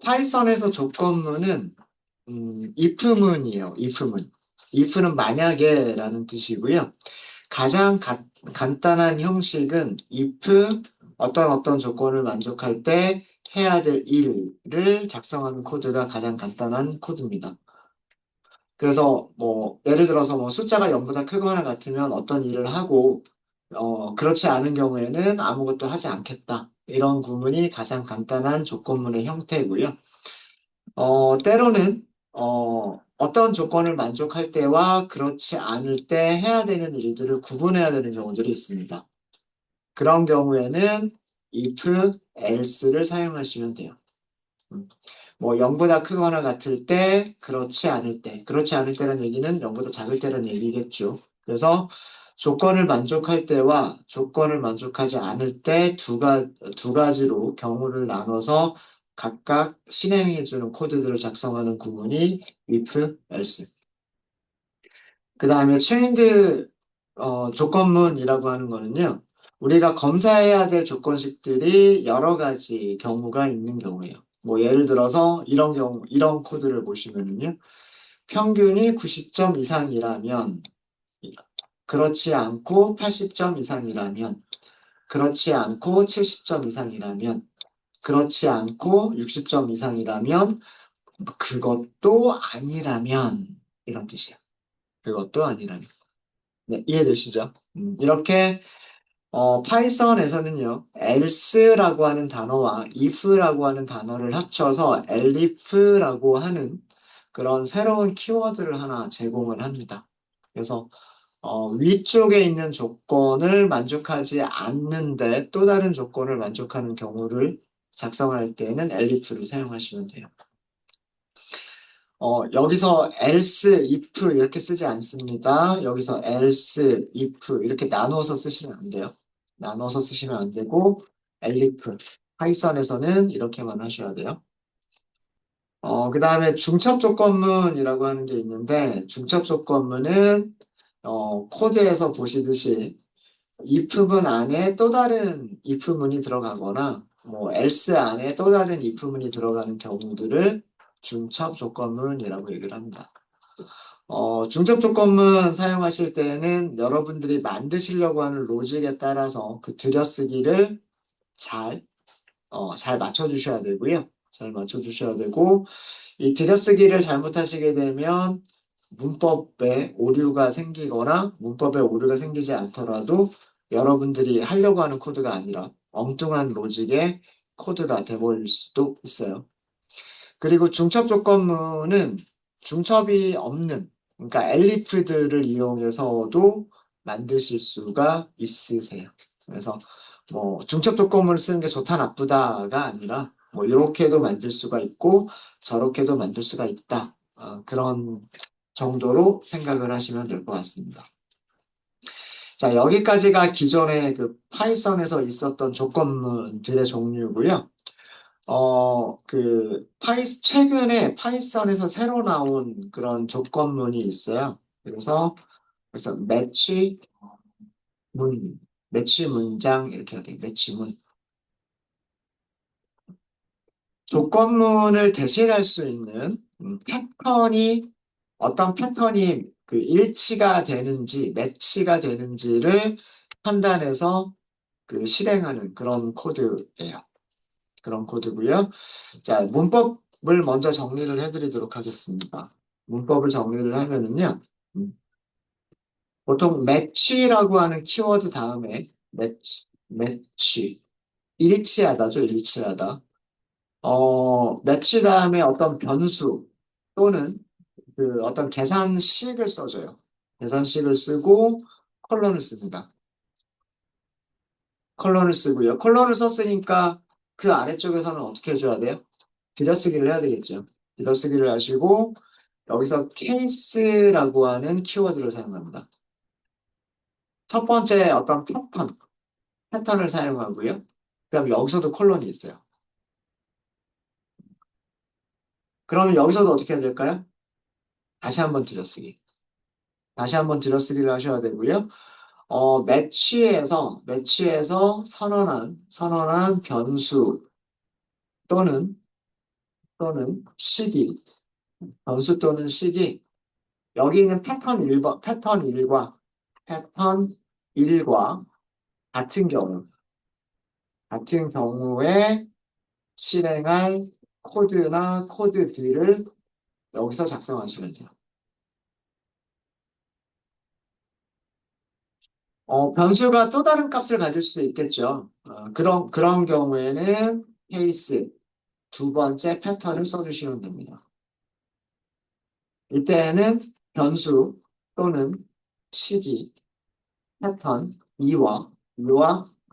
파이썬에서 조건문은 if문이에요. if문. if는 만약에라는 뜻이고요. 가장 간단한 형식은 if 어떤 조건을 만족할 때 해야 될 일을 작성하는 코드가 가장 간단한 코드입니다. 그래서 뭐 예를 들어서 뭐 숫자가 0보다 크거나 같으면 어떤 일을 하고 그렇지 않은 경우에는 아무것도 하지 않겠다. 이런 구문이 가장 간단한 조건문의 형태고요. 때로는 어떤 조건을 만족할 때와 그렇지 않을 때 해야 되는 일들을 구분해야 되는 경우들이 있습니다. 그런 경우에는 if, else를 사용하시면 돼요. 음. 뭐 0보다 크거나 같을 때, 그렇지 않을 때란 얘기는 0보다 작을 때란 얘기겠죠. 그래서 조건을 만족할 때와 조건을 만족하지 않을 때 두 가지로 경우를 나눠서 각각 실행해주는 코드들을 작성하는 구문이 if, else. 그 다음에 chained 조건문이라고 하는 거는요. 우리가 검사해야 될 조건식들이 여러 가지 경우가 있는 경우예요. 뭐 예를 들어서 이런 경우, 이런 코드를 보시면은요. 평균이 90점 이상이라면, 그렇지 않고 80점 이상이라면, 그렇지 않고 70점 이상이라면, 그렇지 않고 60점 이상이라면, 그것도 아니라면, 이런 뜻이에요. 그것도 아니라면. 네, 이해되시죠? 이렇게 파이썬에서는요, else라고 하는 단어와 if라고 하는 단어를 합쳐서 elif라고 하는 그런 새로운 키워드를 하나 제공을 합니다. 그래서 위쪽에 있는 조건을 만족하지 않는데 또 다른 조건을 만족하는 경우를 작성할 때는 elif를 사용하시면 돼요. 여기서 else, if 이렇게 쓰지 않습니다. 여기서 else, if 이렇게 나누어서 쓰시면 안 돼요. 나눠서 쓰시면 안 되고 elif, 파이썬에서는 이렇게만 하셔야 돼요. 그 다음에 중첩 조건문이라고 하는 게 있는데 중첩 조건문은 코드에서 보시듯이 if문 안에 또 다른 if문이 들어가거나 뭐 else 안에 또 다른 if문이 들어가는 경우들을 중첩 조건문이라고 얘기를 합니다. 중첩 조건문 사용하실 때에는 여러분들이 만드시려고 하는 로직에 따라서 그 들여쓰기를 잘, 잘 맞춰주셔야 되고요. 잘 맞춰주셔야 되고, 이 들여쓰기를 잘못하시게 되면 문법에 오류가 생기거나 문법에 오류가 생기지 않더라도 여러분들이 하려고 하는 코드가 아니라 엉뚱한 로직의 코드가 돼버릴 수도 있어요. 그리고 중첩 조건문은 중첩이 없는, 그러니까 엘리프들을 이용해서도 만드실 수가 있으세요. 그래서 뭐 중첩 조건문을 쓰는 게 좋다 나쁘다가 아니라 뭐 이렇게도 만들 수가 있고 저렇게도 만들 수가 있다. 그런 정도로 생각을 하시면 될 것 같습니다. 자, 여기까지가 기존의 그 파이썬에서 있었던 조건문들의 종류고요. 최근에 파이썬에서 새로 나온 그런 조건문이 있어요. 그래서 문, 매치 문장, 이렇게 하게, 매치문. 조건문을 대신할 수 있는 어떤 패턴이 그 일치가 되는지, 매치가 되는지를 판단해서 그 실행하는 그런 코드예요. 그런 코드고요. 자, 문법을 먼저 정리를 해드리도록 하겠습니다. 문법을 정리를 하면은요, 음, 보통 매치라고 하는 키워드 다음에 매치, 일치하다죠, 일치하다. 매치 다음에 어떤 변수 또는 그 어떤 계산식을 써줘요. 계산식을 쓰고 컬런을 씁니다. 컬런을 쓰고요. 컬런을 썼으니까 그 아래쪽에서는 어떻게 해줘야 돼요? 들여쓰기를 해야 되겠죠. 들여쓰기를 하시고 여기서 케이스라고 하는 키워드를 사용합니다. 첫 번째 어떤 패턴을 사용하고요. 그다음 여기서도 콜론이 있어요. 그러면 여기서도 어떻게 해야 될까요? 다시 한번 들여쓰기. 다시 한번 들여쓰기를 하셔야 되고요. 매치에서 선언한 변수 또는 또는 시기, 변수 또는 시기, 여기 있는 패턴 1과 같은 경우, 같은 경우에 실행할 코드나 코드들을 여기서 작성하시면 돼요. 변수가 또 다른 값을 가질 수도 있겠죠. 그런 경우에는 케이스 두 번째 패턴을 써주시면 됩니다. 이때는 변수 또는 시기 패턴 2와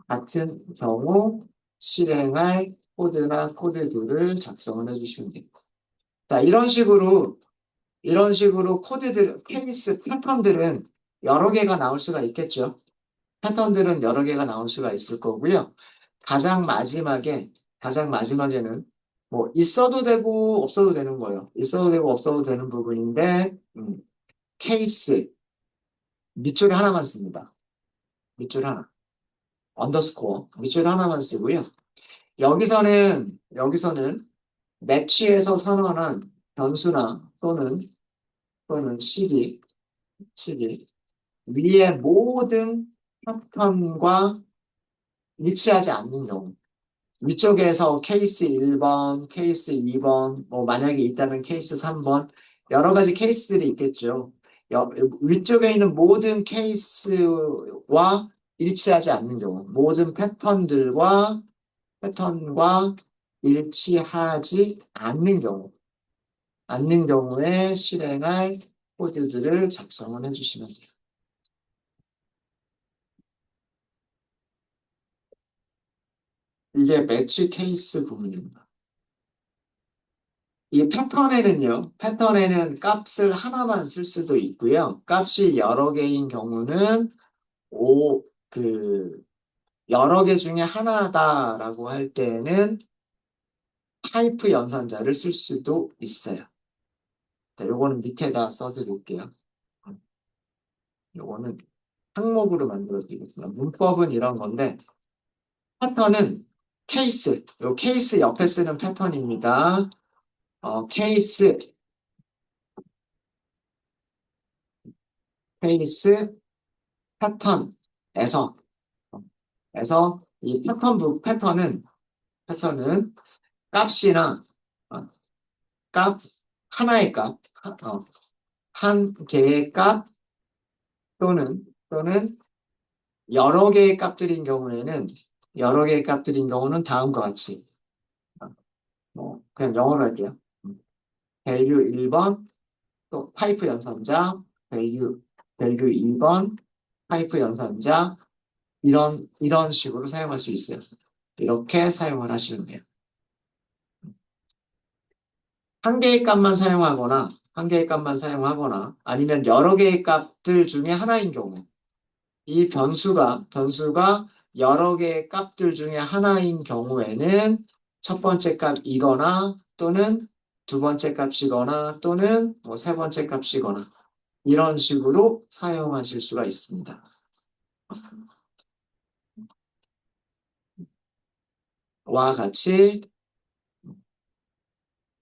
같은 경우 실행할 코드나 코드들을 작성을 해주시면 됩니다. 자, 이런 식으로 코드들, 케이스 패턴들은 여러 개가 나올 수가 있겠죠. 패턴들은 여러 개가 나올 수가 있을 거고요. 가장 마지막에, 가장 마지막에는 뭐 있어도 되고 없어도 되는 거예요. 있어도 되고 없어도 되는 부분인데, 케이스, 밑줄 하나만 씁니다. 밑줄 하나. 언더스코어, 밑줄 하나만 쓰고요. 여기서는 매치에서 선언한 변수나 또는 시기, 위의 모든 패턴과 일치하지 않는 경우, 위쪽에서 케이스 1번, 케이스 2번, 뭐 만약에 있다면 케이스 3번, 여러 가지 케이스들이 있겠죠. 위쪽에 있는 모든 케이스와 일치하지 않는 경우, 모든 패턴과 일치하지 않는 경우에 실행할 코드들을 작성을 해주시면 돼요. 이게 매치 케이스 부분입니다. 이 패턴에는 값을 하나만 쓸 수도 있고요. 값이 여러 개인 경우는 그, 여러 개 중에 하나다라고 할 때는 타이프 연산자를 쓸 수도 있어요. 자, 요거는 밑에다 써드릴게요. 요거는 항목으로 만들어 드리겠습니다. 문법은 이런 건데, 패턴은 요 케이스 옆에 쓰는 패턴입니다. 케이스, 패턴에서, 이 패턴은 값이나, 어, 값, 하나의 값, 한 개의 값 또는 여러 개의 값들인 경우는 다음과 같이, 그냥 영어로 할게요. value 1번, 또 파이프 연산자, value 2번, 파이프 연산자, 이런 식으로 사용할 수 있어요. 이렇게 사용을 하시면 돼요. 한 개의 값만 사용하거나, 아니면 여러 개의 값들 중에 하나인 경우, 이 변수가 여러 개의 값들 중에 하나인 경우에는 첫 번째 값이거나 또는 두 번째 값이거나 또는 뭐 세 번째 값이거나 이런 식으로 사용하실 수가 있습니다. 와 같이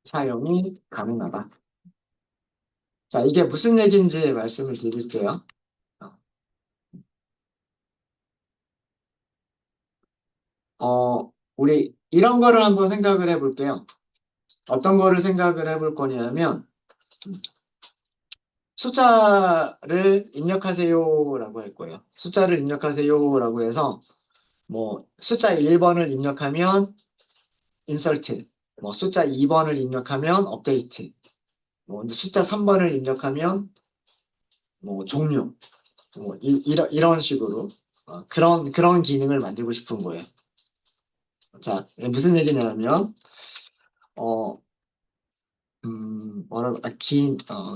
사용이 가능하다. 자, 이게 무슨 얘기인지 말씀을 드릴게요. 우리 이런 거를 한번 생각을 해볼게요. 어떤 거를 생각을 해볼 거냐면, 숫자를 입력하세요라고 할 거예요. 숫자를 입력하세요라고 해서, 뭐, 숫자 1번을 입력하면 insert, 뭐, 숫자 2번을 입력하면 update, 뭐, 숫자 3번을 입력하면 뭐, 종료, 뭐, 이런 식으로, 그런 기능을 만들고 싶은 거예요. 자, 무슨 얘기냐면, 어,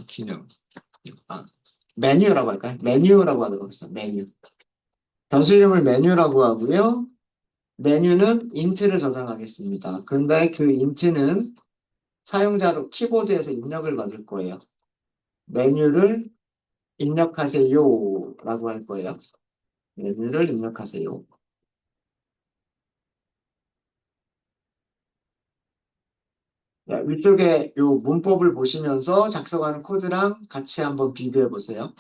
기능. 아, 메뉴라고 할까요? 메뉴라고 하도록 하겠습니다. 메뉴. 변수 이름을 메뉴라고 하고요. 메뉴는 인트를 저장하겠습니다. 근데 그 인트는 사용자로 키보드에서 입력을 받을 거예요. 메뉴를 입력하세요라고 할 거예요. 메뉴를 입력하세요. 자, 위쪽에 요 문법을 보시면서 작성하는 코드랑 같이 한번 비교해 보세요.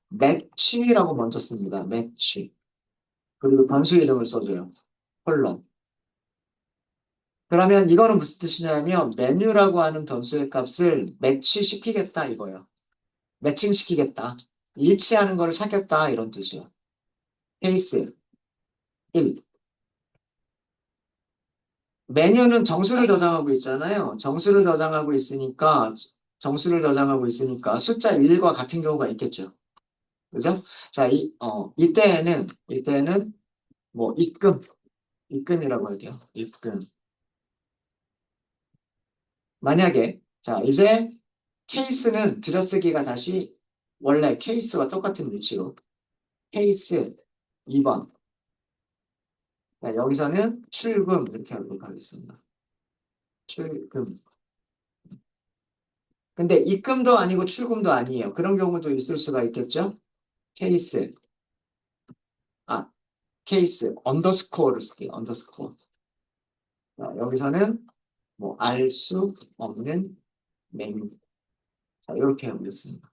매치라고 먼저 씁니다. 매치. 그리고 변수 이름을 써줘요. 콜론. 그러면 이거는 무슨 뜻이냐면 메뉴라고 하는 변수의 값을 매치시키겠다 이거예요. 매칭시키겠다. 일치하는 거를 찾겠다 이런 뜻이에요. 케이스 1. 메뉴는 정수를 저장하고 있잖아요. 정수를 저장하고 있으니까 숫자 1과 같은 경우가 있겠죠. 그죠? 자, 이때는 뭐 입금이라고 할게요. 입금. 만약에, 자, 이제 케이스는 들여쓰기가 다시 원래 케이스와 똑같은 위치로 케이스 2번. 자, 여기서는 출금 이렇게 하도록 하겠습니다. 출금. 근데 입금도 아니고 출금도 아니에요. 그런 경우도 있을 수가 있겠죠? 케이스, 아, 케이스, 언더스코어를 쓸게요. 언더스코어. 자, 여기서는 뭐 알 수 없는 메뉴. 자, 이렇게 하고 있습니다.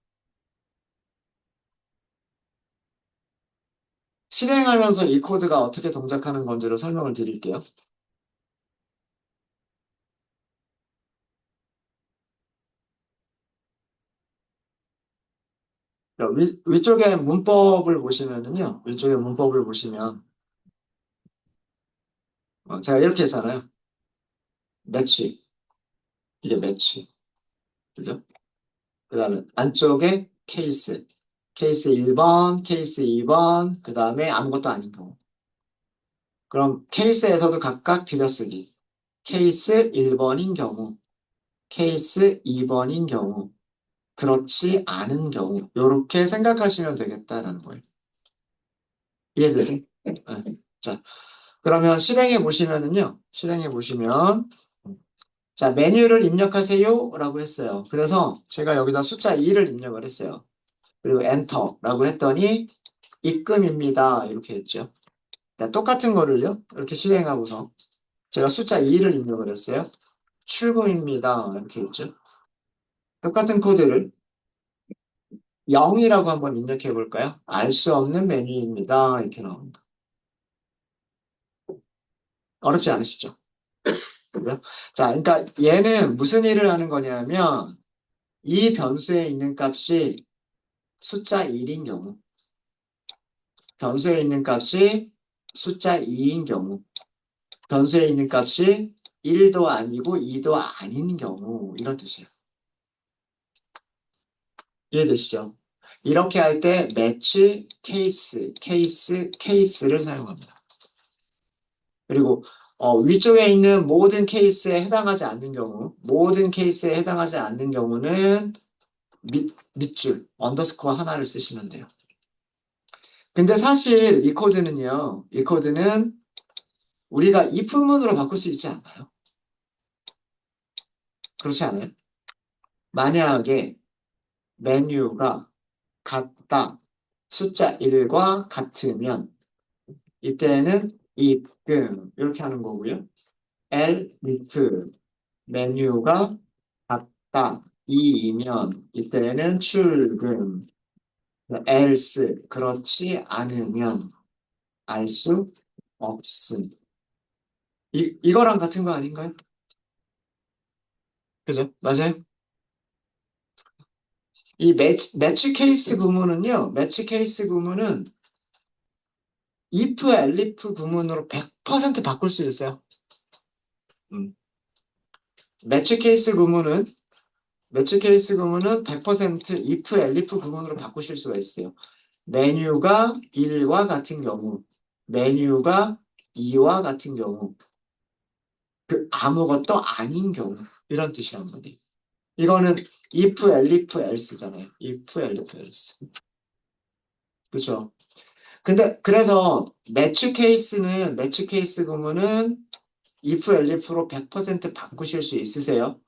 실행하면서 이 코드가 어떻게 동작하는 건지를 설명을 드릴게요. 자, 위쪽에 문법을 보시면은요. 위쪽에 문법을 보시면 제가 이렇게 했잖아요. 매치. 이게 매치. 그죠? 그 다음에 안쪽에 케이스. 케이스 1번, 케이스 2번, 그 다음에 아무것도 아닌 경우. 그럼 케이스에서도 각각 들여쓰기. 케이스 1번인 경우, 케이스 2번인 경우, 그렇지 않은 경우. 이렇게 생각하시면 되겠다라는 거예요. 이해되세요? 네. 자, 그러면 실행해 보시면은요. 실행해 보시면 자, 메뉴를 입력하세요 라고 했어요. 그래서 제가 여기다 숫자 2를 입력을 했어요. 그리고 엔터라고 했더니 입금입니다. 이렇게 했죠. 자, 똑같은 거를요. 이렇게 실행하고서 제가 숫자 2를 입력을 했어요. 출금입니다. 이렇게 했죠. 똑같은 코드를 0이라고 한번 입력해 볼까요? 알 수 없는 메뉴입니다. 이렇게 나옵니다. 어렵지 않으시죠? 그죠? 자, 그러니까 얘는 무슨 일을 하는 거냐면 이 변수에 있는 값이 숫자 1인 경우, 변수에 있는 값이 숫자 2인 경우, 변수에 있는 값이 1도 아니고 2도 아닌 경우 이런 뜻이에요. 이해되시죠? 이렇게 할 때 매치 케이스를 사용합니다. 그리고 위쪽에 있는 모든 케이스에 해당하지 않는 경우, 모든 케이스에 해당하지 않는 경우는 밑줄, 언더스코어 하나를 쓰시면 돼요. 근데 사실 이 코드는 우리가 if문으로 바꿀 수 있지 않나요? 그렇지 않아요? 만약에 메뉴가 같다, 숫자 1과 같으면 이때는 입금 이렇게 하는 거고요. if 메뉴가 같다, 2이면 이때는 출금, else 그렇지 않으면 알 수 없음. 이거랑 같은 거 아닌가요? 그죠? 맞아요? 이 매치 케이스 구문은요, 매치 케이스 구문은 if, elif 구문으로 100% 바꿀 수 있어요. 음. 매치 케이스 구문은, 매치 케이스 구문은 100% if, elif 구문으로 바꾸실 수가 있어요. 메뉴가 1과 같은 경우, 메뉴가 2와 같은 경우, 그 아무것도 아닌 경우, 이런 뜻이란 말이에요. 이거는 if, elif, else잖아요. if, elif, else. 그죠? 근데 그래서 매치 케이스 구문은 if, elif로 100% 바꾸실 수 있으세요?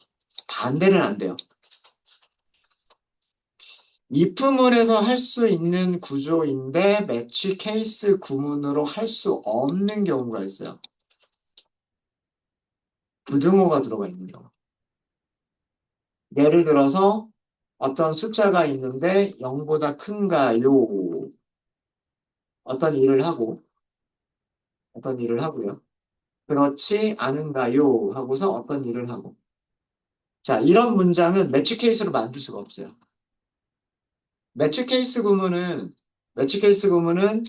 반대는 안 돼요. if문에서 할 수 있는 구조인데 매치 케이스 구문으로 할 수 없는 경우가 있어요. 부등호가 들어가 있는 경우. 예를 들어서 어떤 숫자가 있는데 0보다 큰가요? 어떤 일을 하고, 어떤 일을 하고요. 그렇지 않은가요? 하고서 어떤 일을 하고. 자, 이런 문장은 매치 케이스로 만들 수가 없어요. 매치 케이스 구문은, 매치 케이스 구문은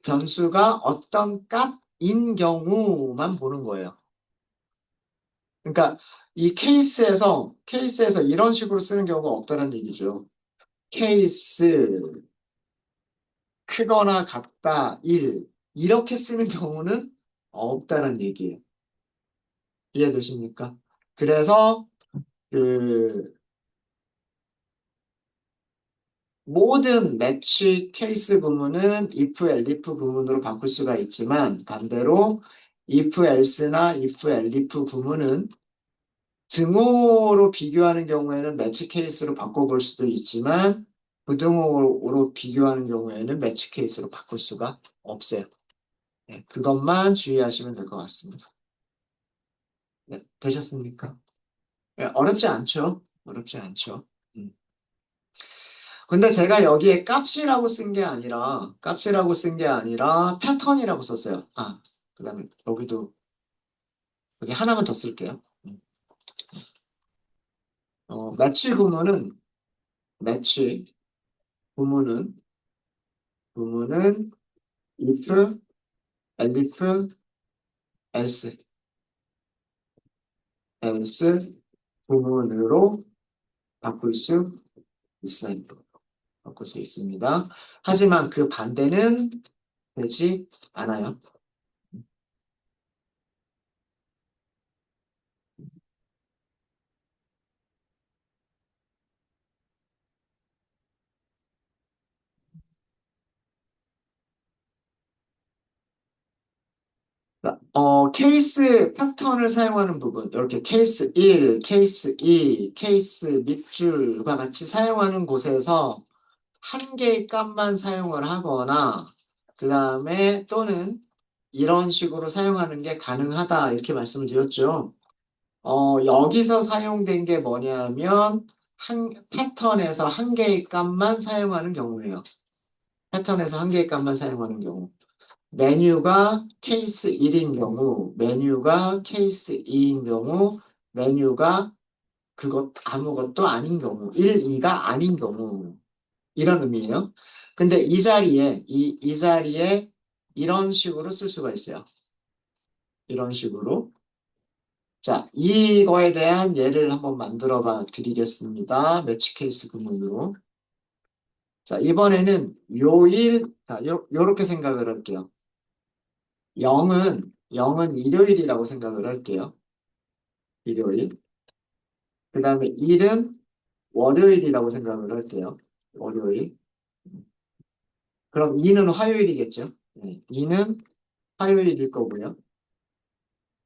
변수가 어떤 값인 경우만 보는 거예요. 그러니까 이 케이스에서 이런 식으로 쓰는 경우가 없다는 얘기죠. 케이스, 크거나 같다, 1. 이렇게 쓰는 경우는 없다는 얘기예요. 이해되십니까? 그래서 그 모든 매치 케이스 구문은 if, elif 구문으로 바꿀 수가 있지만 반대로 if, else나 if, elif 구문은 등호로 비교하는 경우에는 매치 케이스로 바꿔볼 수도 있지만 부등호로 비교하는 경우에는 매치 케이스로 바꿀 수가 없어요. 네, 그것만 주의하시면 될 것 같습니다. 네, 되셨습니까? 네, 어렵지 않죠? 어렵지 않죠? 음. 근데 제가 여기에 값이라고 쓴 게 아니라 패턴이라고 썼어요. 아, 그 다음에 여기 하나만 더 쓸게요. 매치 구문은, 매치 구문은, 구문은 if, elif, else, else 구문으로 바꿀 수 있어요. 바꿀 수 있습니다. 하지만 그 반대는 되지 않아요. 케이스 패턴을 사용하는 부분, 이렇게 케이스 1, 케이스 2, 케이스 밑줄과 같이 사용하는 곳에서 한 개의 값만 사용을 하거나, 그 다음에 또는 이런 식으로 사용하는 게 가능하다, 이렇게 말씀을 드렸죠. 여기서 사용된 게 뭐냐면, 패턴에서 한 개의 값만 사용하는 경우예요. 패턴에서 한 개의 값만 사용하는 경우. 메뉴가 케이스 1인 경우, 메뉴가 케이스 2인 경우, 메뉴가 아무것도 아닌 경우, 1, 2가 아닌 경우, 이런 의미예요. 근데 이 자리에 이런 식으로 쓸 수가 있어요. 이런 식으로. 자, 이거에 대한 예를 한번 만들어 봐 드리겠습니다. 매치 케이스 구문으로. 자, 이번에는 요렇게 생각을 할게요. 0은 일요일이라고 생각을 할게요. 일요일. 그 다음에 1은 월요일이라고 생각을 할게요. 월요일. 그럼 2는 화요일이겠죠. 네, 2는 화요일일 거고요.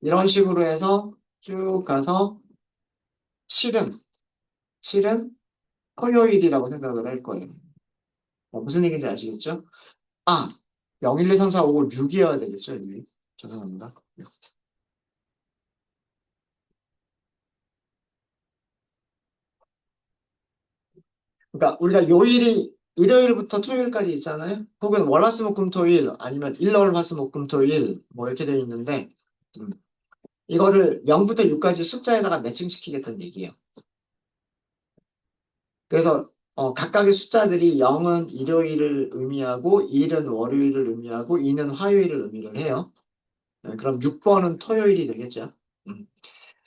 이런 식으로 해서 쭉 가서 7은, 7은 토요일이라고 생각을 할 거예요. 무슨 얘기인지 아시겠죠? 아, 0, 1, 2, 3, 4, 5, 6이어야 되겠죠, 여기. 죄송합니다. 그러니까 우리가 요일이 일요일부터 토요일까지 있잖아요. 혹은 월화수목금토일 아니면 일월화수목금토일 뭐 이렇게 되어 있는데 음, 이거를 0부터 6까지 숫자에다가 매칭시키겠다는 얘기예요. 그래서 각각의 숫자들이 0은 일요일을 의미하고 1은 월요일을 의미하고 2는 화요일을 의미를 해요. 그럼 6번은 토요일이 되겠죠. 음.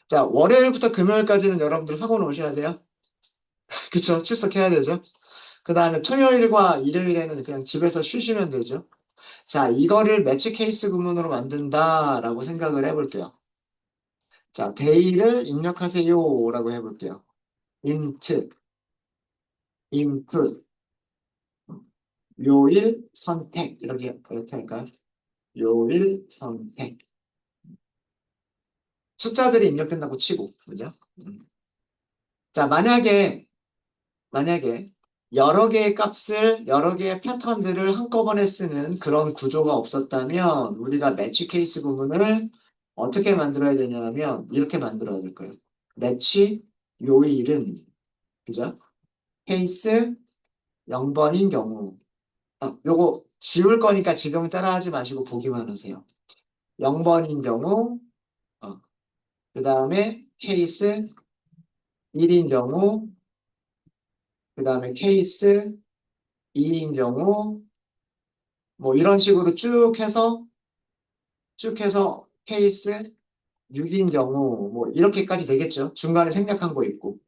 자, 월요일부터 금요일까지는 여러분들 하고 오셔야 돼요. 그쵸? 출석해야 되죠. 그 다음에 토요일과 일요일에는 그냥 집에서 쉬시면 되죠. 자, 이거를 매치 케이스 구문으로 만든다라고 생각을 해볼게요. 자, 데이를 입력하세요라고 해볼게요. int, input, 요일 선택 이렇게 할까요? 요일 선택. 숫자들이 입력된다고 치고, 그죠? 음. 자, 만약에 여러 개의 패턴들을 한꺼번에 쓰는 그런 구조가 없었다면 우리가 매치 케이스 구문을 어떻게 만들어야 되냐면 이렇게 만들어야 될 거예요. 매치 요일은, 그죠? 케이스 0번인 경우. 요거 지울 거니까 지금 따라하지 마시고 보기만 하세요. 0번인 경우, 그 다음에 케이스 1인 경우, 그 다음에 케이스 2인 경우, 뭐 이런 식으로 쭉 해서 케이스 6인 경우, 뭐 이렇게까지 되겠죠. 중간에 생략한 거 있고.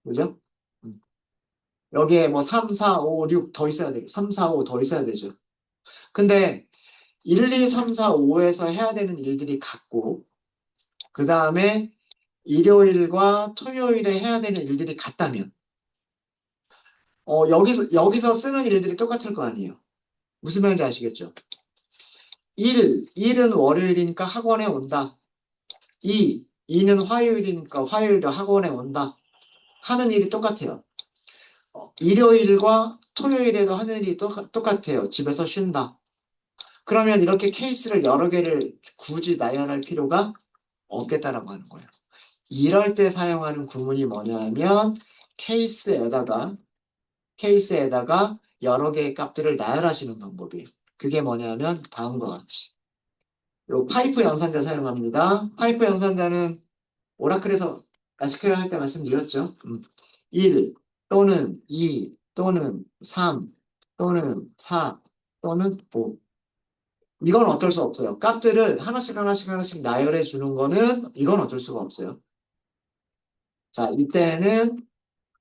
그죠? 음. 여기에 뭐 3, 4, 5, 6 더 있어야 되고, 3, 4, 5 더 있어야 되죠. 근데 1, 2, 3, 4, 5에서 해야 되는 일들이 같고, 그 다음에 일요일과 토요일에 해야 되는 일들이 같다면, 여기서 쓰는 일들이 똑같을 거 아니에요. 무슨 말인지 아시겠죠? 1은 월요일이니까 학원에 온다. 2는 화요일이니까 화요일도 학원에 온다. 하는 일이 똑같아요. 일요일과 토요일에도 하는 일이 똑같아요. 집에서 쉰다. 그러면 이렇게 케이스를 여러 개를 굳이 나열할 필요가 없겠다라고 하는 거예요. 이럴 때 사용하는 구문이 뭐냐 하면 케이스에다가 케이스에다가 여러 개의 값들을 나열하시는 방법이에요. 그게 뭐냐면 다음과 같이. 요 파이프 연산자 사용합니다. 파이프 연산자는 오라클에서 SQL 할 때 말씀드렸죠. 1 또는 2 또는 3 또는 4 또는 5. 이건 어쩔 수 없어요. 값들을 하나씩 나열해 주는 거는 이건 어쩔 수가 없어요. 자, 이때는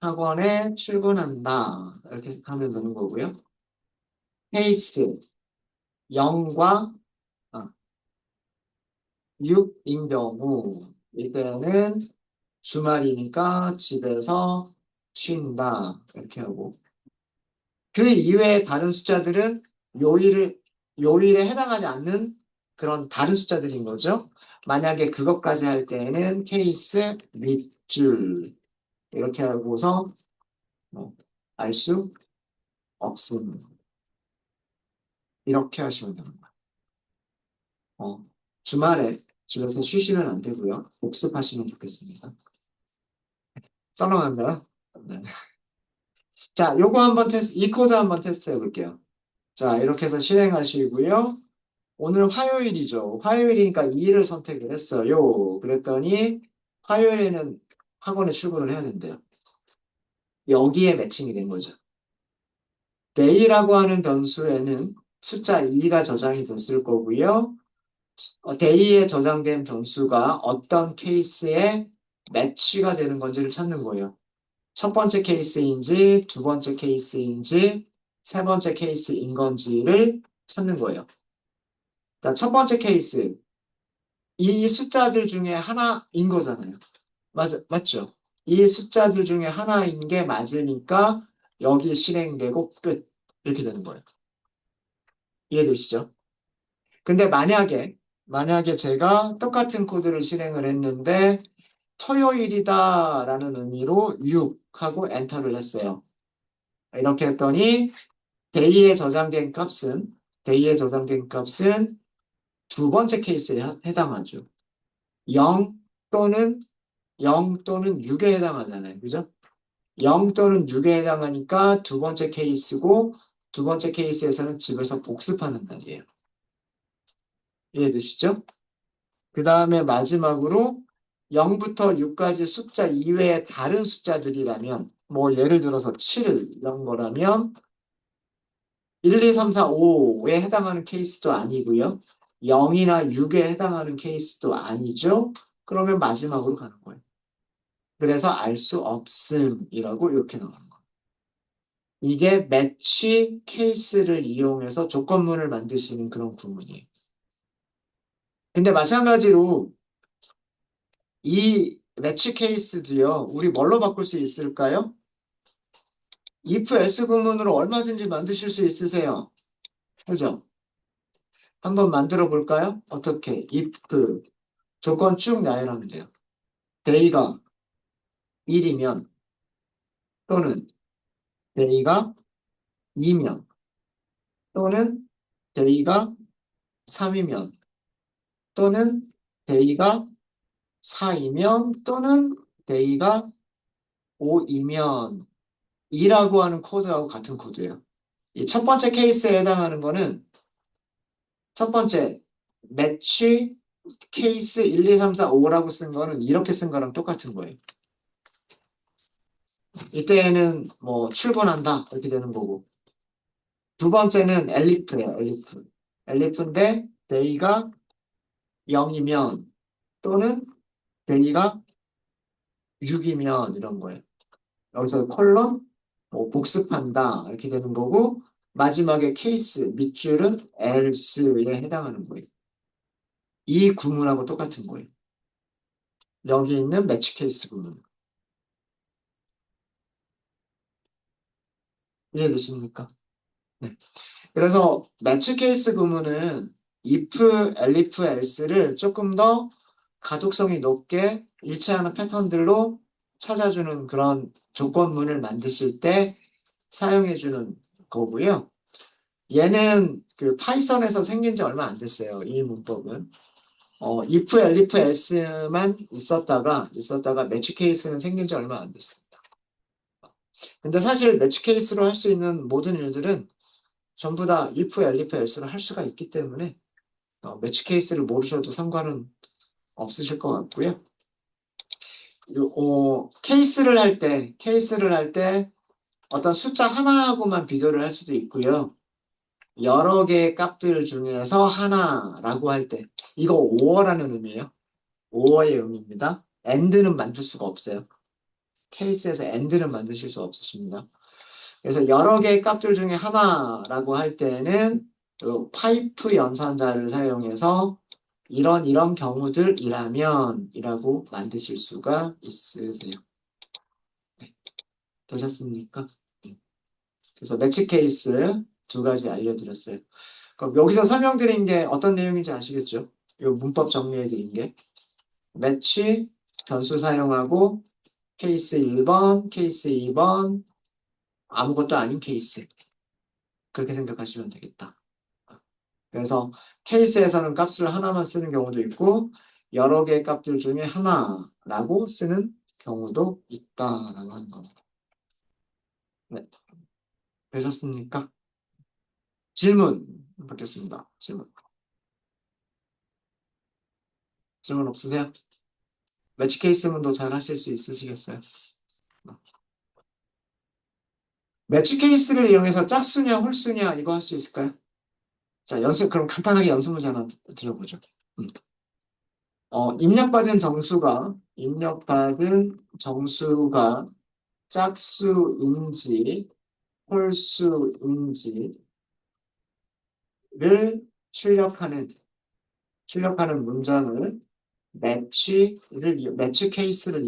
학원에 출근한다. 이렇게 하면 되는 거고요. 케이스 0과 6인 경우 이때는 주말이니까 집에서 쉰다. 이렇게 하고 그 이외의 다른 숫자들은 요일을, 요일에 해당하지 않는 그런 다른 숫자들인 거죠. 만약에 그것까지 할 때에는 케이스 밑줄 이렇게 하고서 알 수 없음. 이렇게 하시면 됩니다. 주말에 집에서 쉬시면 안 되고요. 복습하시면 좋겠습니다. 썰렁한가요? 네. 자, 요거 한번 이 코드 한번 테스트 해볼게요. 자, 이렇게 해서 실행하시고요. 오늘 화요일이죠. 화요일이니까 2를 선택을 했어요. 그랬더니 화요일에는 학원에 출근을 해야 된대요. 여기에 매칭이 된 거죠. day라고 하는 변수에는 숫자 2가 저장이 됐을 거고요. day에 저장된 변수가 어떤 케이스에 매치가 되는 건지를 찾는 거예요. 첫 번째 케이스인지, 두 번째 케이스인지, 세 번째 케이스인 건지를 찾는 거예요. 자, 첫 번째 케이스. 이 숫자들 중에 하나인 거잖아요. 맞죠? 이 숫자들 중에 하나인 게 맞으니까 여기 실행되고 끝. 이렇게 되는 거예요. 이해되시죠? 근데 만약에 제가 똑같은 코드를 실행을 했는데 토요일이다라는 의미로 6 하고 엔터를 했어요. 이렇게 했더니 데이에 저장된 값은 두 번째 케이스에 해당하죠. 0 또는 0 또는 6에 해당하잖아요. 그죠? 0 또는 6에 해당하니까 두 번째 케이스고 두 번째 케이스에서는 집에서 복습하는 날이에요. 이해되시죠? 그 다음에 마지막으로 0부터 6까지 숫자 이외의 다른 숫자들이라면 뭐 예를 들어서 7 이런 거라면 1, 2, 3, 4, 5에 해당하는 케이스도 아니고요. 0이나 6에 해당하는 케이스도 아니죠. 그러면 마지막으로 가는 거예요. 그래서 알 수 없음이라고 이렇게 나오는 거예요. 이게 매치 케이스를 이용해서 조건문을 만드시는 그런 구문이에요. 근데 마찬가지로 이 매치 케이스도요. 우리 뭘로 바꿀 수 있을까요? if else 구문으로 얼마든지 만드실 수 있으세요. 그죠? 한번 만들어 볼까요? 어떻게? if 조건 쭉 나열하면 돼요. day가 1이면 또는 day가 2면 또는 day가 3이면 또는 day가 4이면 또는 day가 O이면 E라고 하는 코드하고 같은 코드예요. 이 첫 번째 케이스에 해당하는 거는 첫 번째 매치 케이스 1, 2, 3, 4, 5라고 쓴 거는 이렇게 쓴 거랑 똑같은 거예요. 이때는 뭐 출근한다 이렇게 되는 거고 두 번째는 엘리프예요. 엘리프. 엘리프인데 데이가 0이면 또는 데이가 6이면 이런 거예요. 여기서 콜론 뭐 복습한다 이렇게 되는 거고 마지막에 케이스 밑줄은 else에 해당하는 거예요. 이 구문하고 똑같은 거예요. 여기 있는 매치 케이스 구문. 이해되십니까? 네. 그래서 매치 케이스 구문은 if, elif, else를 조금 더 가독성이 높게 일치하는 패턴들로 찾아주는 그런 조건문을 만드실 때 사용해주는 거고요. 얘는 그 파이썬에서 생긴 지 얼마 안 됐어요. 이 문법은. if, elif, else만 있었다가 매치 케이스는 생긴 지 얼마 안 됐습니다. 근데 사실 매치 케이스로 할 수 있는 모든 일들은 전부 다 if, elif, else로 할 수가 있기 때문에 매치 케이스를 모르셔도 상관은 없으실 것 같고요. 케이스를 할 때 어떤 숫자 하나하고만 비교를 할 수도 있고요. 여러 개의 값들 중에서 하나라고 할 때, 이거 오어라는 의미예요. 오어의 의미입니다. and는 만들 수가 없어요. 케이스에서 and는 만드실 수 없으십니다. 그래서 여러 개의 값들 중에 하나라고 할 때는 파이프 연산자를 사용해서 이런 경우들이라면 이라고 만드실 수가 있으세요. 네, 되셨습니까? 네. 그래서 매치 케이스 두 가지 알려드렸어요. 그럼 여기서 설명드린 게 어떤 내용인지 아시겠죠? 이 문법 정리해드린 게 매치 변수 사용하고 케이스 1번, 케이스 2번 아무것도 아닌 케이스 그렇게 생각하시면 되겠다. 그래서 케이스에서는 값을 하나만 쓰는 경우도 있고 여러 개의 값들 중에 하나라고 쓰는 경우도 있다라고 하는 겁니다. 네, 되셨습니까? 질문 받겠습니다. 질문 없으세요? 매치 케이스 문도 잘 하실 수 있으시겠어요? 매치 케이스를 이용해서 짝수냐 홀수냐 이거 할 수 있을까요? 자, 그럼 간단하게 연습 문제 하나 들어보죠. 음. 입력받은 정수가 짝수인지 홀수인지를 출력하는, 문장을 매치 케이스를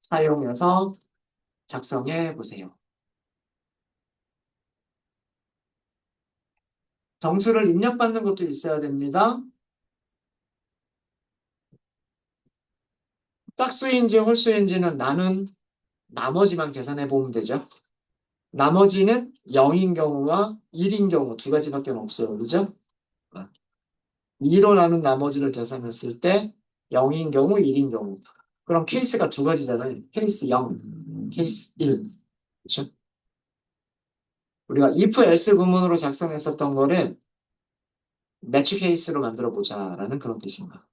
사용해서 작성해 보세요. 정수를 입력받는 것도 있어야 됩니다. 짝수인지 홀수인지는 나머지만 계산해 보면 되죠. 나머지는 0인 경우와 1인 경우 두 가지밖에 없어요. 그죠? 2로 나눈 나머지를 계산했을 때 0인 경우, 1인 경우. 그럼 케이스가 두 가지잖아요. 케이스 0, 케이스 1. 그렇죠? 우리가 if, else 구문으로 작성했었던 거를 매치 케이스로 만들어 보자라는 그런 뜻입니다.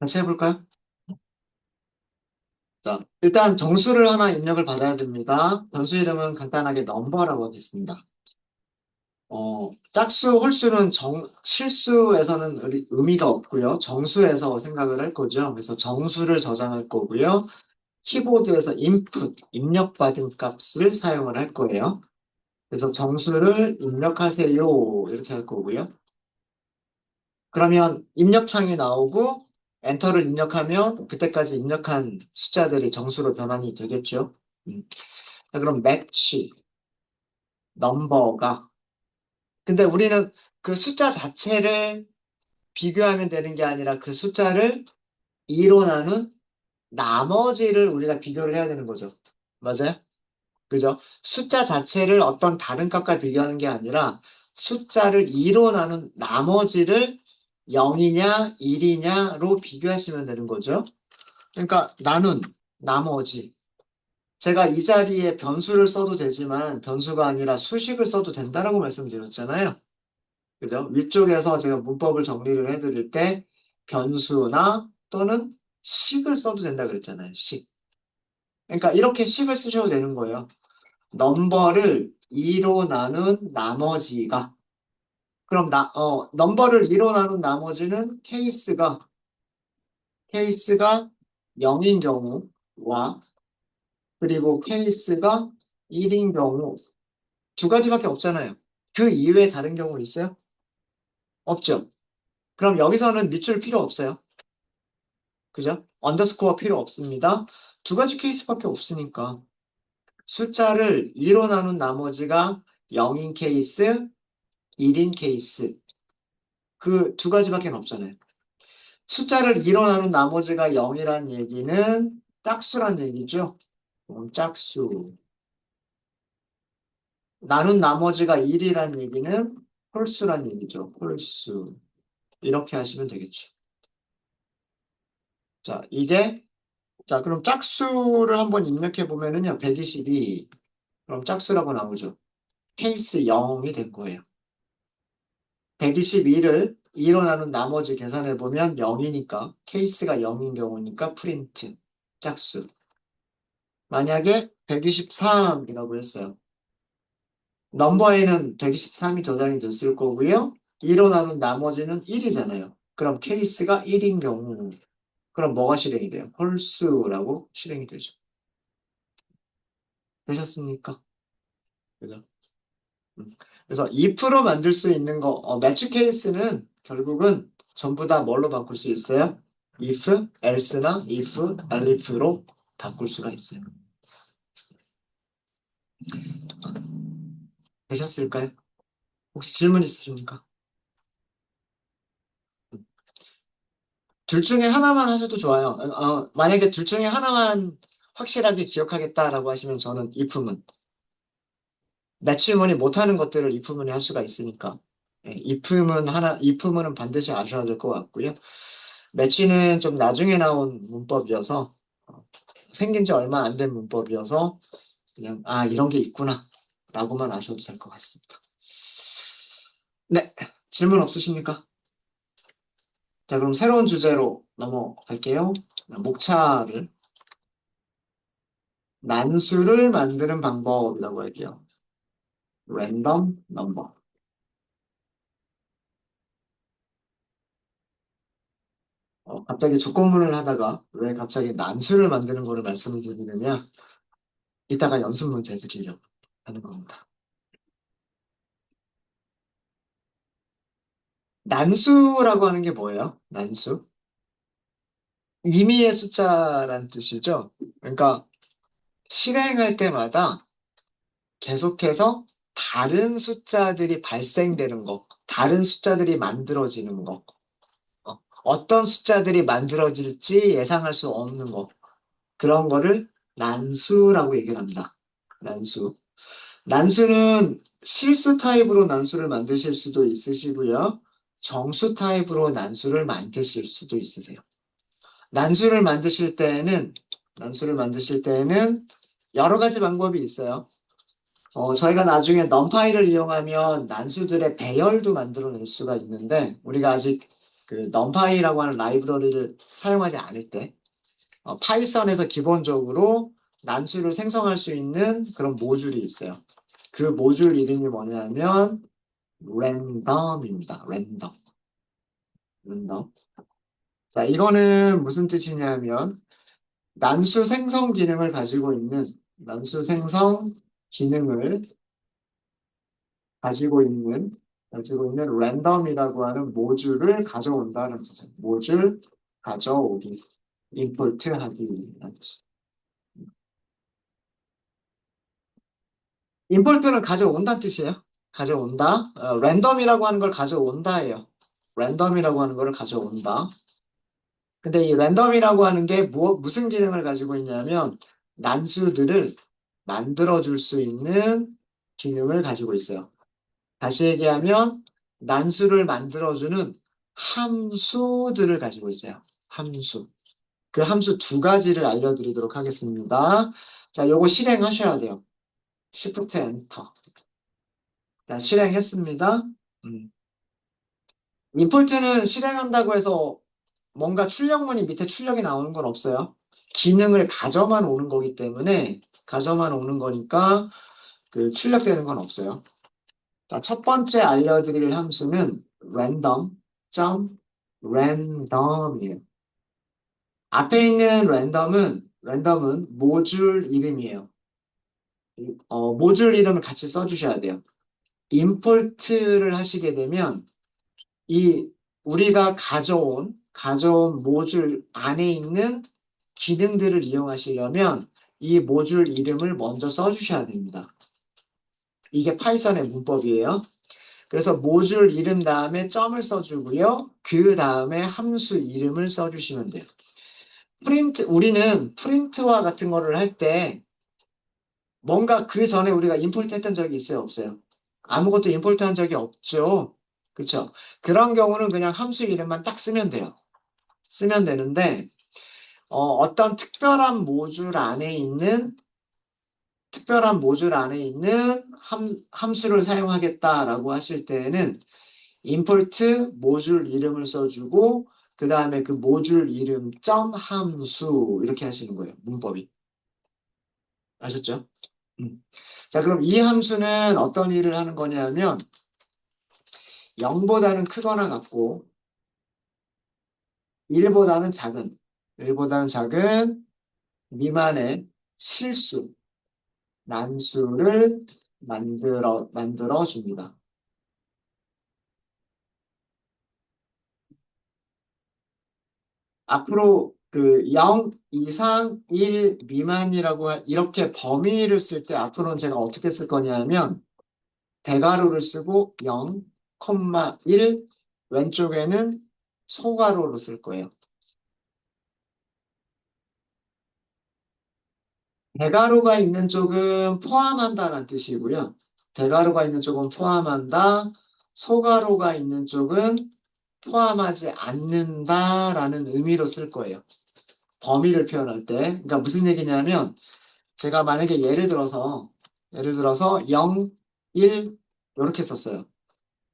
같이 해볼까요? 자, 일단 정수를 하나 입력을 받아야 됩니다. 변수 이름은 간단하게 넘버라고 하겠습니다. 짝수, 홀수는 실수에서는 의미가 없고요. 정수에서 생각을 할 거죠. 그래서 정수를 저장할 거고요. 키보드에서 input, 입력받은 값을 사용을 할 거예요. 그래서 정수를 입력하세요. 이렇게 할 거고요. 그러면 입력창이 나오고 엔터를 입력하면 그때까지 입력한 숫자들이 정수로 변환이 되겠죠. 자, 그럼 매치, 넘버가. 근데 우리는 그 숫자 자체를 비교하면 되는 게 아니라 그 숫자를 2로 나눈 나머지를 우리가 비교를 해야 되는 거죠. 맞아요? 그죠? 숫자 자체를 어떤 다른 값과 비교하는 게 아니라 숫자를 2로 나눈 나머지를 0이냐 1이냐로 비교하시면 되는 거죠. 그러니까 나눈 나머지. 제가 이 자리에 변수를 써도 되지만 변수가 아니라 수식을 써도 된다라고 말씀드렸잖아요. 그죠? 위쪽에서 제가 문법을 정리를 해드릴 때 변수나 또는 식을 써도 된다 그랬잖아요. 식. 그러니까 이렇게 식을 쓰셔도 되는 거예요. 넘버를 2로 나눈 나머지가 그럼 넘버를 2로 나눈 나머지는 케이스가 0인 경우와 그리고 케이스가 1인 경우 두 가지밖에 없잖아요. 그 이외에 다른 경우 있어요? 없죠. 그럼 여기서는 밑줄 필요 없어요. 그죠? 언더스코어 필요 없습니다. 두 가지 케이스밖에 없으니까 숫자를 2로 나눈 나머지가 0인 케이스, 1인 케이스 그 두 가지밖에 없잖아요. 숫자를 2로 나눈 나머지가 0이란 얘기는 짝수란 얘기죠. 짝수. 나눈 나머지가 1이란 얘기는 홀수란 얘기죠. 홀수. 이렇게 하시면 되겠죠. 자, 자, 그럼 짝수를 한번 입력해 보면은요, 122. 그럼 짝수라고 나오죠. 케이스 0이 된 거예요. 122를 2로 나눈 나머지 계산해 보면 0이니까, 케이스가 0인 경우니까 프린트. 짝수. 만약에 123이라고 했어요. 넘버에는 123이 저장이 됐을 거고요. 2로 나눈 나머지는 1이잖아요. 그럼 케이스가 1인 경우, 그럼 뭐가 실행이 돼요? 홀수라고 실행이 되죠. 되셨습니까? 그죠? 그래서 if로 만들 수 있는 매치 케이스는 결국은 전부 다 뭘로 바꿀 수 있어요? if, else나 if, elif로 바꿀 수가 있어요. 되셨을까요? 혹시 질문 있으십니까? 둘 중에 하나만 하셔도 좋아요. 만약에 둘 중에 하나만 확실하게 기억하겠다라고 하시면 저는 if문. 매치문이 못하는 것들을 if문이 할 수가 있으니까. 예, if문은 반드시 아셔야 될 것 같고요. 매치는 좀 나중에 나온 문법이어서 생긴 지 얼마 안 된 문법이어서 그냥 이런 게 있구나 라고만 아셔도 될 것 같습니다. 네, 질문 없으십니까? 자, 그럼 새로운 주제로 넘어갈게요. 목차를 난수를 만드는 방법이라고 할게요. 랜덤 넘버. 갑자기 조건문을 하다가 왜 갑자기 난수를 만드는 거를 말씀을 드리느냐? 이따가 연습 문제 드리려고 하는 겁니다. 난수라고 하는 게 뭐예요? 난수? 임의의 숫자란 뜻이죠. 그러니까 실행할 때마다 계속해서 다른 숫자들이 발생되는 거, 다른 숫자들이 만들어지는 거, 어떤 숫자들이 만들어질지 예상할 수 없는 거, 그런 거를 난수라고 얘기를 합니다. 난수. 난수는 실수 타입으로 난수를 만드실 수도 있으시고요. 정수 타입으로 난수를 만드실 수도 있으세요. 난수를 만드실 때에는, 난수를 만드실 때에는 여러 가지 방법이 있어요. 저희가 나중에 numPy를 이용하면 난수들의 배열도 만들어낼 수가 있는데, 우리가 아직 그 numpy라고 하는 라이브러리를 사용하지 않을 때 파이썬에서 기본적으로 난수를 생성할 수 있는 그런 모듈이 있어요. 그 모듈 이름이 뭐냐면 랜덤입니다. 랜덤. 랜덤. 자, 이거는 무슨 뜻이냐면 난수 생성 기능을 가지고 있는 난수 생성 기능을 가지고 있는 랜덤이라고 하는 모듈을 가져온다는 거죠. 모듈 가져오기, 임포트 하기. 임포트는 가져온다는 뜻이에요. 가져온다. 랜덤이라고 하는 걸 가져온다예요. 랜덤이라고 하는 걸 가져온다. 근데 이 랜덤이라고 하는 게 무슨 기능을 가지고 있냐면 난수들을 만들어줄 수 있는 기능을 가지고 있어요. 다시 얘기하면 난수를 만들어주는 함수들을 가지고 있어요. 함수. 그 함수 두 가지를 알려드리도록 하겠습니다. 자, 요거 실행하셔야 돼요. Shift Enter. 자, 실행했습니다. 음. 임포트는 실행한다고 해서 뭔가 출력문이 밑에 출력이 나오는 건 없어요. 기능을 가져만 오는 거기 때문에 가져만 오는 거니까 그 출력되는 건 없어요. 자, 첫 번째 알려드릴 함수는 random.random이에요. 앞에 있는 랜덤은 모듈 이름이에요. 모듈 이름을 같이 써주셔야 돼요. 임포트를 하시게 되면 이 우리가 가져온 모듈 안에 있는 기능들을 이용하시려면 이 모듈 이름을 먼저 써주셔야 됩니다. 이게 파이썬의 문법이에요. 그래서 모듈 이름 다음에 점을 써주고요. 그 다음에 함수 이름을 써주시면 돼요. 우리는 프린트와 같은 거를 할 때 뭔가 그 전에 우리가 임포트 했던 적이 있어요? 없어요? 아무것도 임포트 한 적이 없죠. 그쵸? 그런 경우는 그냥 함수 이름만 딱 쓰면 돼요. 쓰면 되는데, 어떤 특별한 모듈 안에 있는 함수를 사용하겠다라고 하실 때에는 import 모듈 이름을 써주고 그 다음에 그 모듈 이름 점 함수 이렇게 하시는 거예요. 문법이. 아셨죠? 자, 그럼 이 함수는 어떤 일을 하는 거냐면 0보다는 크거나 같고 1보다는 작은 1보다는 작은 미만의 실수, 난수를 만들어 줍니다. 앞으로 그 0 이상 1 미만이라고 이렇게 범위를 쓸 때 앞으로는 제가 어떻게 쓸 거냐면 대괄호를 쓰고 0, 1 왼쪽에는 소괄호로 쓸 거예요. 대괄호가 있는 쪽은 포함한다는 뜻이고요. 대괄호가 있는 쪽은 포함한다. 소괄호가 있는 쪽은 포함하지 않는다라는 의미로 쓸 거예요. 범위를 표현할 때. 그러니까 무슨 얘기냐면 제가 만약에 예를 들어서 0, 1 이렇게 썼어요.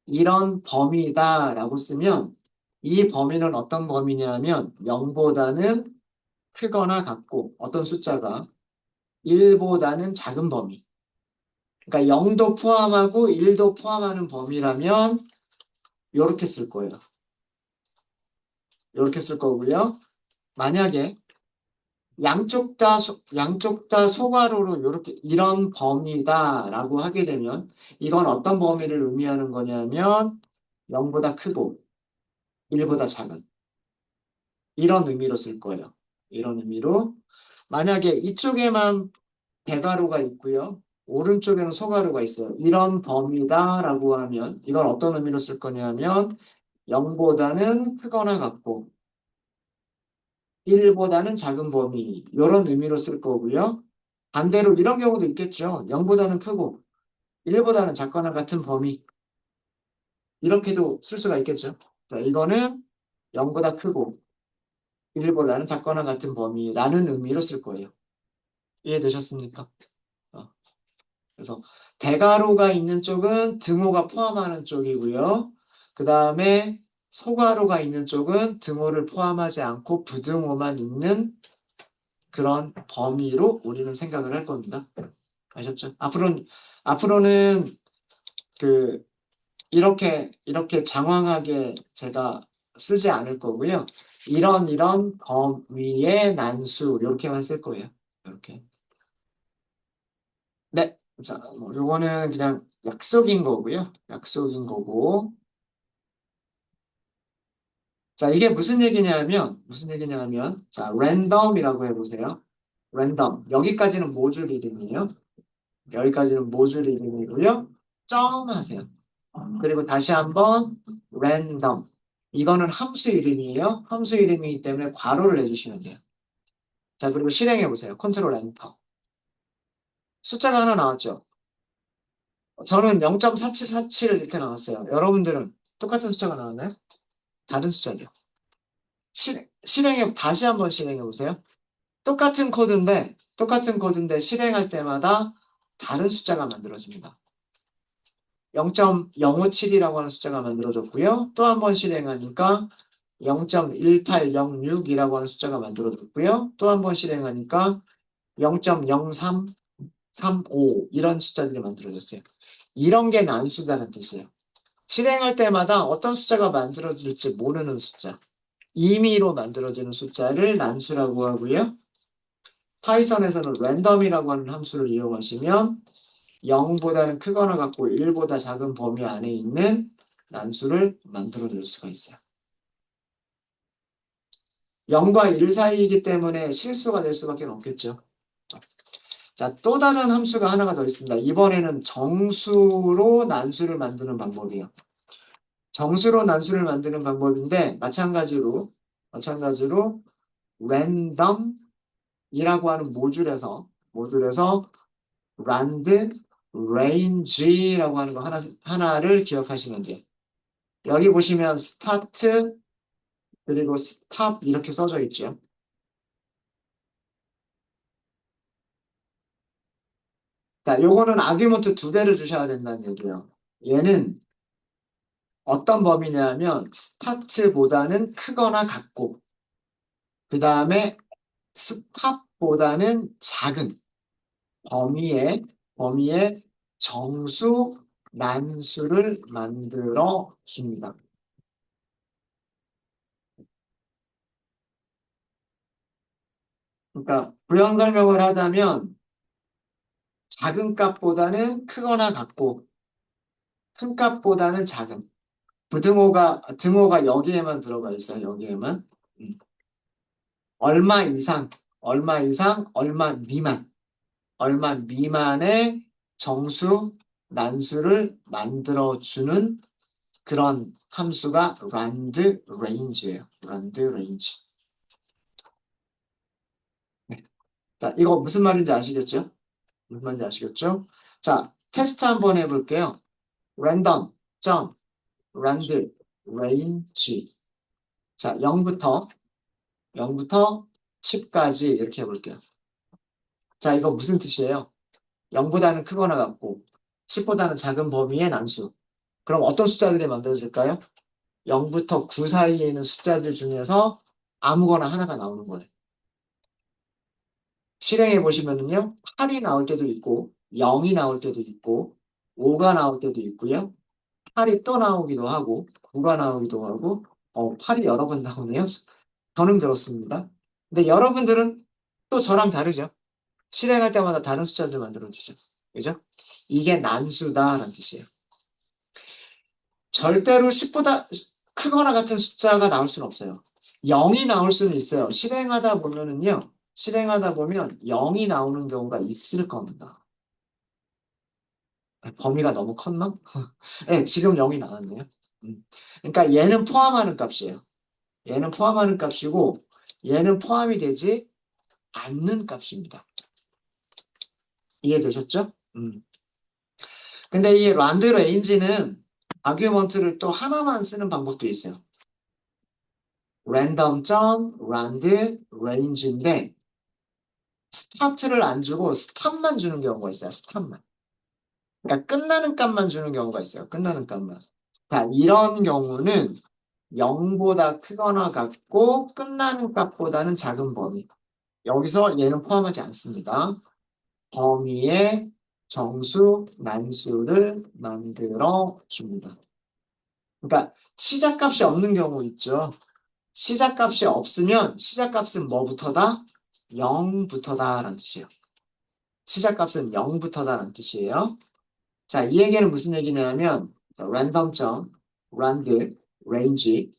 이런 범위다라고 쓰면 이 범위는 어떤 범위냐면 0보다는 크거나 같고 어떤 숫자가 1보다는 작은 범위. 그러니까 0도 포함하고 1도 포함하는 범위라면 이렇게 쓸 거예요. 이렇게 쓸 거고요. 만약에 양쪽 다 소괄호로 이렇게 이런 범위다라고 하게 되면 이건 어떤 범위를 의미하는 거냐면 0보다 크고 1보다 작은 이런 의미로 쓸 거예요. 이런 의미로 만약에 이쪽에만 대괄호가 있고요. 오른쪽에는 소괄호가 있어요. 이런 범위다라고 하면 이건 어떤 의미로 쓸 거냐면 0보다는 크거나 같고 1보다는 작은 범위 이런 의미로 쓸 거고요. 반대로 이런 경우도 있겠죠. 0보다는 크고 1보다는 작거나 같은 범위 이렇게도 쓸 수가 있겠죠. 자, 이거는 0보다 크고 1보다는 작거나 같은 범위라는 의미로 쓸 거예요. 이해되셨습니까? 어, 그래서 대괄호가 있는 쪽은 등호가 포함하는 쪽이고요. 그 다음에 소괄호가 있는 쪽은 등호를 포함하지 않고 부등호만 있는 그런 범위로 우리는 생각을 할 겁니다. 아셨죠? 앞으로는 그 이렇게 장황하게 제가 쓰지 않을 거고요. 이런 범위의 난수 이렇게만 쓸 거예요. 이렇게. 네. 자, 뭐 요거는 그냥 약속인 거고요. 약속인 거고. 자, 이게 무슨 얘기냐면, 자, 랜덤이라고 해보세요. 랜덤. 여기까지는 모듈 이름이에요. 여기까지는 모듈 이름이고요. 점 하세요. 그리고 다시 한번 랜덤. 이거는 함수 이름이에요. 함수 이름이기 때문에 괄호를 내주시면 돼요. 자, 그리고 실행해 보세요. 컨트롤 엔터. 숫자가 하나 나왔죠? 저는 0.4747 이렇게 나왔어요. 여러분들은 똑같은 숫자가 나왔나요? 다른 숫자죠. 다시 한번 실행해 보세요. 똑같은 코드인데 실행할 때마다 다른 숫자가 만들어집니다. 0.057이라고 하는 숫자가 만들어졌고요. 또 한 번 실행하니까 0.1806이라고 하는 숫자가 만들어졌고요. 또 한 번 실행하니까 0.0335 이런 숫자들이 만들어졌어요. 이런 게 난수다는 뜻이에요. 실행할 때마다 어떤 숫자가 만들어질지 모르는 숫자, 임의로 만들어지는 숫자를 난수라고 하고요. 파이썬에서는 랜덤이라고 하는 함수를 이용하시면 0보다는 크거나 같고 1보다 작은 범위 안에 있는 난수를 만들어낼 수가 있어요. 0과 1 사이이기 때문에 실수가 될 수밖에 없겠죠. 자, 또 다른 함수가 하나가 더 있습니다. 이번에는 정수로 난수를 만드는 방법이에요. 정수로 난수를 만드는 방법인데 마찬가지로 random이라고 하는 모듈에서 rand range라고 하는 거 하나를 기억하시면 돼요. 여기 보시면 start 그리고 stop 이렇게 써져 있죠. 자, 요거는 아규먼트 두 개를 주셔야 된다는 얘기예요. 얘는 어떤 범위냐면 스타트보다는 크거나 같고 그 다음에 스탑보다는 작은 범위의 정수 난수를 만들어 줍니다. 그러니까 부연 설명을 하자면 작은 값보다는 크거나 같고 큰 값보다는 작은 등호가 여기에만 들어가 있어요. 여기에만. 음. 얼마 이상, 얼마 미만의 정수, 난수를 만들어주는 그런 함수가 rand range예요. rand range. 네. 자, 이거 무슨 말인지 아시겠죠? 무슨 말인지 아시겠죠? 자, 테스트 한번 해볼게요. random, rand range. 자, 0부터 10까지 이렇게 해볼게요. 자, 이거 무슨 뜻이에요? 0보다는 크거나 같고 10보다는 작은 범위의 난수. 그럼 어떤 숫자들이 만들어질까요? 0부터 9 사이에 있는 숫자들 중에서 아무거나 하나가 나오는 거예요. 실행해 보시면은요, 8이 나올 때도 있고, 0이 나올 때도 있고, 5가 나올 때도 있고요. 8이 또 나오기도 하고, 9가 나오기도 하고, 8이 여러 번 나오네요. 저는 그렇습니다. 근데 여러분들은 또 저랑 다르죠? 실행할 때마다 다른 숫자들 만들어주죠. 그죠? 이게 난수다라는 뜻이에요. 절대로 10보다 크거나 같은 숫자가 나올 수는 없어요. 0이 나올 수는 있어요. 실행하다 보면 0이 나오는 경우가 있을 겁니다. 범위가 너무 컸나? 네, 지금 0이 나왔네요. 그러니까 얘는 포함하는 값이에요. 얘는 포함하는 값이고 얘는 포함이 되지 않는 값입니다. 이해되셨죠? 근데 이 란드 레인지는 아규먼트를 또 하나만 쓰는 방법도 있어요. random.rand range인데 스타트를 안 주고 스탑만 주는 경우가 있어요. 스탑만. 그러니까 끝나는 값만 주는 경우가 있어요. 끝나는 값만. 자, 이런 경우는 0보다 크거나 같고 끝나는 값보다는 작은 범위. 여기서 얘는 포함하지 않습니다. 범위의 정수, 난수를 만들어 줍니다. 그러니까 시작값이 없는 경우 있죠. 시작값이 없으면 시작값은 뭐부터다? 0부터다라는 뜻이에요. 시작값은 0부터다라는 뜻이에요. 자, 이 얘기는 무슨 얘기냐면 랜덤점, rand, range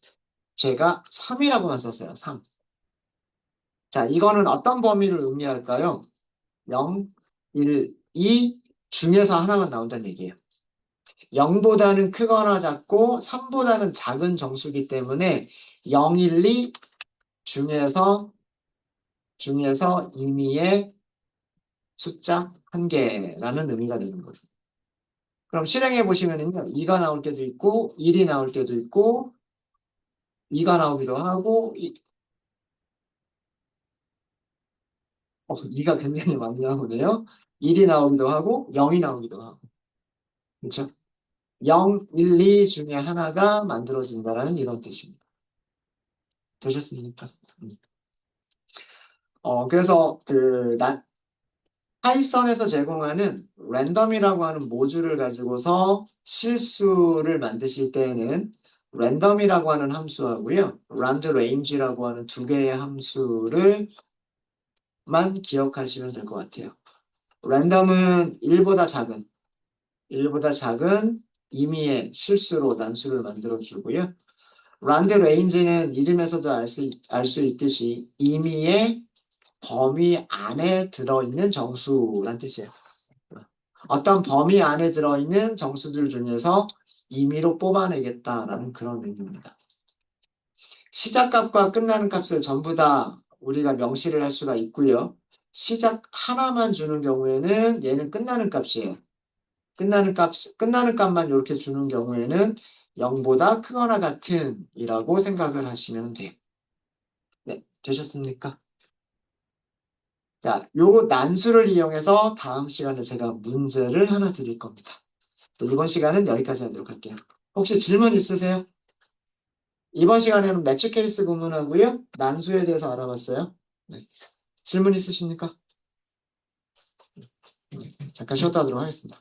제가 3이라고만 썼어요. 3. 자, 이거는 어떤 범위를 의미할까요? 0, 1, 2 중에서 하나만 나온다는 얘기예요. 0보다는 크거나 작고 3보다는 작은 정수기 때문에 0, 1, 2 중에서 임의의 숫자 한 개라는 의미가 되는 거죠. 그럼 실행해 보시면은요, 2가 나올 때도 있고, 1이 나올 때도 있고, 2가 나오기도 하고, 2가 굉장히 많이 나오네요. 1이 나오기도 하고, 0이 나오기도 하고. 그렇죠? 0, 1, 2 중에 하나가 만들어진다라는 이런 뜻입니다. 되셨습니까? 음. 그래서 파이썬에서 제공하는 랜덤이라고 하는 모듈을 가지고서 실수를 만드실 때에는 랜덤이라고 하는 함수하고요. range라고 하는 두 개의 함수를만 기억하시면 될 것 같아요. 랜덤은 1보다 작은 임의의 실수로 난수를 만들어 주고요. range는 이름에서도 알 수 있듯이 임의의 범위 안에 들어있는 정수란 뜻이에요. 어떤 범위 안에 들어있는 정수들 중에서 임의로 뽑아내겠다라는 그런 의미입니다. 시작값과 끝나는 값을 전부 다 우리가 명시를 할 수가 있고요. 시작 하나만 주는 경우에는 얘는 끝나는 값이에요. 끝나는 값만 이렇게 주는 경우에는 0보다 크거나 같은 이라고 생각을 하시면 돼요. 네, 되셨습니까? 자, 요 난수를 이용해서 다음 시간에 제가 문제를 하나 드릴 겁니다. 이번 시간은 여기까지 하도록 할게요. 혹시 질문 있으세요? 이번 시간에는 매치 케이스 구문하고요. 난수에 대해서 알아봤어요. 네. 질문 있으십니까? 네. 잠깐 쉬었다 하도록 하겠습니다.